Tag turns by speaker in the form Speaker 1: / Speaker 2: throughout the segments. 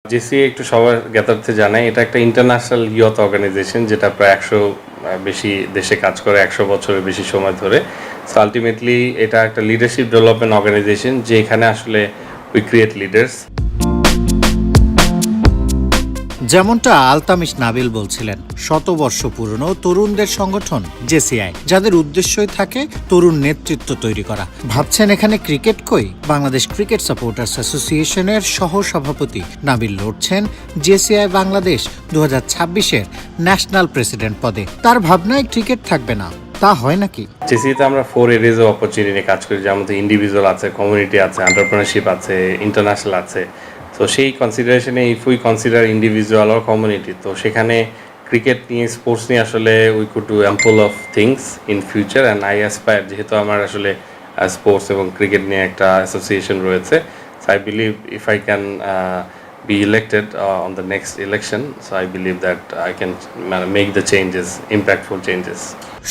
Speaker 1: জেসিএ একটু সবার জ্ঞাতার্থে জানাই, এটা একটা ইন্টারন্যাশনাল ইয়থ অর্গানাইজেশন যেটা প্রায় ১০০ বেশি দেশে কাজ করে ১০০ বছরের বেশি সময় ধরে। সো আলটিমেটলি এটা একটা লিডারশিপ ডেভেলপমেন্ট অর্গানাইজেশন যেখানে আসলে উই ক্রিয়েট লিডার্স।
Speaker 2: যেমনটা আলতামিশ নাবিল বলছিলেন, শতবর্ষ পুরনো তরুণদের সংগঠন জেসিআই, যাদের উদ্দেশ্যই থাকে তরুণ নেতৃত্ব তৈরি করা। ভাবছেন এখানে ক্রিকেট কই? বাংলাদেশ ক্রিকেট সাপোর্টার্স অ্যাসোসিয়েশনের সহ সভাপতি নাবিল লড়ছেন জেসিআই বাংলাদেশ 2026-এর ন্যাশনাল প্রেসিডেন্ট পদে। তার ভাবনায় ক্রিকেট থাকবে না, তা হয় নাকি?
Speaker 1: জেসিতে আমরা 4 এরিয়াজ অফ অপরচুনিটি নিয়ে কাজ করি, যার মধ্যে ইন্ডিভিজুয়াল আছে, কমিউনিটি আছে, এন্টারপ্রেনারশিপ আছে, ইন্টারন্যাশনাল আছে। তো সেই কনসিডারেশনে if we consider individual or community, তো সেখানে ক্রিকেট নিয়ে স্পোর্টস নিয়ে আসলে we could do ample of things in future and I aspire, যেহেতু আমার আসলে স্পোর্টস এবং ক্রিকেট নিয়ে একটা অ্যাসোসিয়েশন রয়েছে। So I believe if I can be elected on the next election, so I believe that I can make the changes, impactful changes.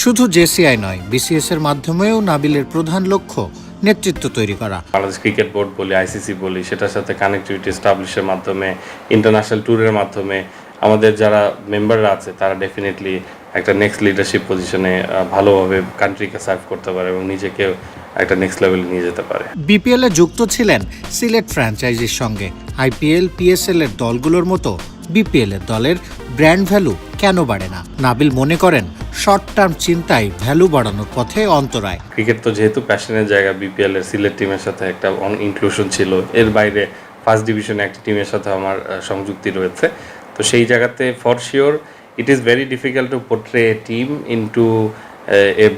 Speaker 2: শুধু JCI নয়, BCS এর মাধ্যমেও নাবিলের প্রধান লক্ষ্য নেতৃত্ব তৈরি করা।
Speaker 1: বাংলাদেশ ক্রিকেট বোর্ড বলি, আইসিসি বলি, সেটার সাথে কানেক্টিভিটি এস্টাবলিশের মাধ্যমে, ইন্টারন্যাশনাল ট্যুরের মাধ্যমে আমাদের যারা মেম্বাররা আছে তারা ডেফিনেটলি একটা নেক্সট লিডারশিপ পজিশনে ভালোভাবে কান্ট্রিকে সার্ভ করতে পারে এবং নিজেকে একটা নেক্সট লেভেলে নিয়ে যেতে পারে।
Speaker 2: বিপিএল এ যুক্ত ছিলেন সিলেট ফ্র্যাঞ্চাইজির সঙ্গে। আইপিএল, পিএসএল এর দলগুলোর মতো বিপিএল এর দলের ব্র্যান্ড ভ্যালু কেন বাড়ে না? নাবিল মনে করেন শর্ট টার্ম চিন্তায় ভ্যালু বাড়ানোর পথে অন্তরায়।
Speaker 1: ক্রিকেট তো যেহেতু প্যাশনের জায়গা, বিপিএল এর সিলেট টিমের সাথে একটা ইনক্লুশন ছিল, এর বাইরে ফার্স্ট ডিভিশনে একটা টিমের সাথে আমার সংযুক্তি রয়েছে। তো সেই জায়গাতে for sure it is very difficult to portray A team into a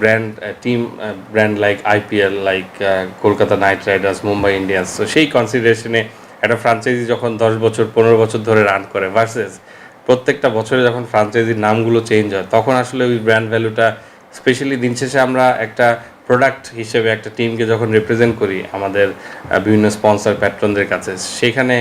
Speaker 1: brand like IPL, like Kolkata night Riders, Mumbai Indians. তো সেই কনসিডারেশনে একটা ফ্রাঞ্চাইজি যখন 10 বছর 15 বছর ধরে রান করে ভার্সেস প্রত্যেকটা বছরে যখন ফ্রাঞ্চাইজির নামগুলো চেঞ্জ হয়, তখন আসলে ওই ব্র্যান্ড ভ্যালুটা, স্পেশালি দিন শেষে আমরা একটা প্রোডাক্ট হিসেবে একটা টিমকে যখন রিপ্রেজেন্ট করি আমাদের বিভিন্ন স্পন্সর প্যাট্রনদের কাছে, সেখানে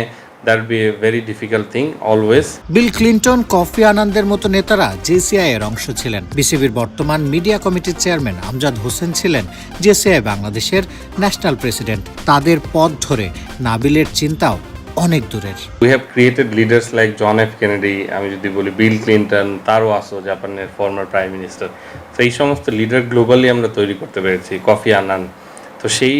Speaker 1: that be a very difficult thing always.
Speaker 2: Bill Clinton, Kofi আনান্দের মতো নেতারা জেসিআই এর অংশ ছিলেন। বিসিবির বর্তমান মিডিয়া কমিটির চেয়ারম্যান আমজাদ হোসেন ছিলেন জেসিআই বাংলাদেশের ন্যাশনাল প্রেসিডেন্ট। তাদের পথ ধরে নাবিলের চিন্তাও অনেক দূরের।
Speaker 1: We have created leaders like John F Kennedy, আমি যদি বলি বিল ক্লিন্টন, তারও আসো, জাপানের ফর্মার প্রাইম মিনিস্টার। তো এই সমস্ত লিডার গ্লোবালি আমরা তৈরি করতে পেরেছি, কফি আনান। তো সেই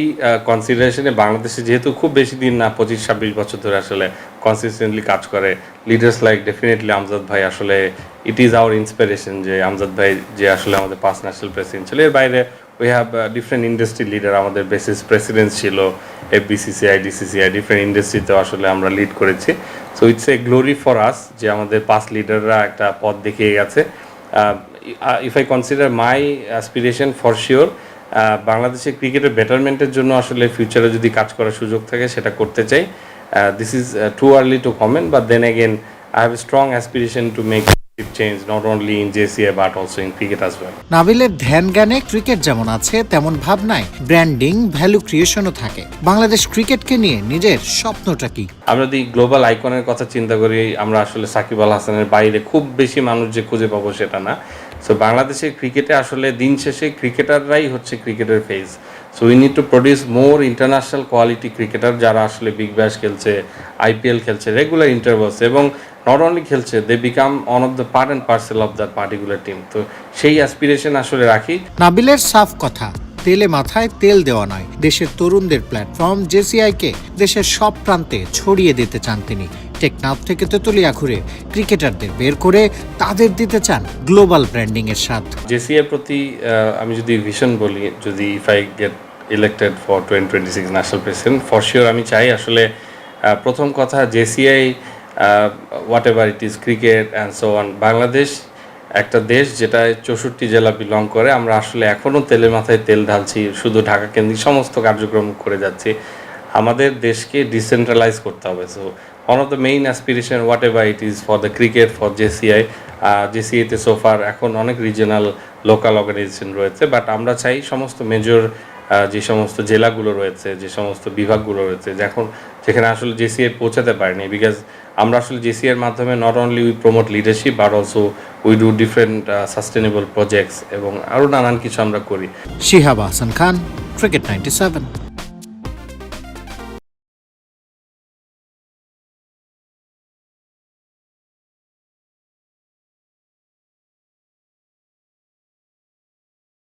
Speaker 1: কনসিডারেশনে বাংলাদেশে যেহেতু খুব বেশি দিন না, 25-26 বছর ধরে আসলে কনসিস্টেন্টলি কাজ করে লিডার্স লাইক ডেফিনেটলি আমজাদ ভাই, আসলে ইট ইজ আওয়ার ইন্সপিরেশন যে আমজাদ ভাই যে আসলে আমাদের পাস্ট ন্যাশনাল প্রেসিডেন্ট ছিল। এর বাইরে we have different industry leader, আমাদের বেসিস প্রেসিডেন্ট ছিল, এফবিসিসিআই, ডিসিসিআই, ডিফারেন্ট ইন্ডাস্ট্রিতেও আসলে আমরা লিড করেছি। So it's a glory for us যে আমাদের পাস্ট লিডাররা একটা পথ দেখিয়ে গেছে। If I consider my aspiration, for sure বাংলাদেশের ক্রিকেটের বেটারমেন্টের জন্য আসলে ফিউচারে যদি কাজ করার সুযোগ থাকে সেটা করতে চাই। This is too early to comment, but then again I have a strong aspiration to make change not only in JCI but also in cricket as well.
Speaker 2: নাবিলের ধ্যান জ্ঞানে ক্রিকেট যেমন আছে, তেমন ভাবনায় ব্র্যান্ডিং, ভ্যালু ক্রিয়েশনও থাকে। বাংলাদেশ ক্রিকেটকে নিয়ে নিজের স্বপ্নটা কি?
Speaker 1: আমরা যদি গ্লোবাল আইকনের কথা চিন্তা করি, আমরা আসলে সাকিব আল হাসানের বাইরে খুব বেশি মানুষ যে খুঁজে পাবো সেটা না। সো বাংলাদেশের ক্রিকেটে আসলে দিন শেষে ক্রিকেটাররাই হচ্ছে ক্রিকেটের face. So we need to produce more international quality cricketer, যারা আসলে বিগ ব্যাশ খেলছে, আইপিএল খেলছে, রেগুলার ইন্টারভালস, এবং নট অনলি খেলছে, they become one of the part and parcel of that particular team. তো সেই অ্যাসপিরেশন আসলে রাখি।
Speaker 2: নাবিলের সাফ কথা, তেলে মাথায় তেল দেওয়া নয়। দেশের তরুণদের প্ল্যাটফর্ম জেসিআইকে দেশের সব প্রান্তে ছড়িয়ে দিতে চান তিনি। টেকনাফ থেকে তেতুলিয়া ঘুরে ক্রিকেটারদের বের করে তাদের দিতে চান গ্লোবাল ব্র্যান্ডিং এর স্বাদ।
Speaker 1: জেসিএর প্রতি আমি যদি ভিশন বলি, যদি if I get elected for 2026 national president, for sure আমি চাই আসলে প্রথম কথা JCI what ever it is cricket and so on, Bangladesh একটা দেশ যেটা 64 জেলা বিলং করে। আমরা আসলে এখনও তেলের মাথায় তেল ঢালছি, শুধু ঢাকা কেন্দ্রিক সমস্ত কার্যক্রম করে যাচ্ছি। আমাদের দেশকে ডিসেন্ট্রালাইজ করতে হবে। So one of the main aspiration what ever it is for the cricket, for JCI. জেসিআইতে সোফার এখন অনেক রিজিওনাল লোকাল অর্গানাইজেশন রয়েছে, বাট আমরা চাই সমস্ত মেজর যে সমস্ত জেলাগুলো রয়েছে, যে সমস্ত বিভাগগুলো রয়েছে, যেখানে আসলে জেসিআই পৌঁছাতে পারেনি, বিকজ আমরা আসলে জেসিআইয়ের মাধ্যমে not only we promote leadership but also we do different sustainable projects এবং আরও নানান কিছু আমরা করি।
Speaker 2: শিহাব আহসান খান, ক্রিকেট 97।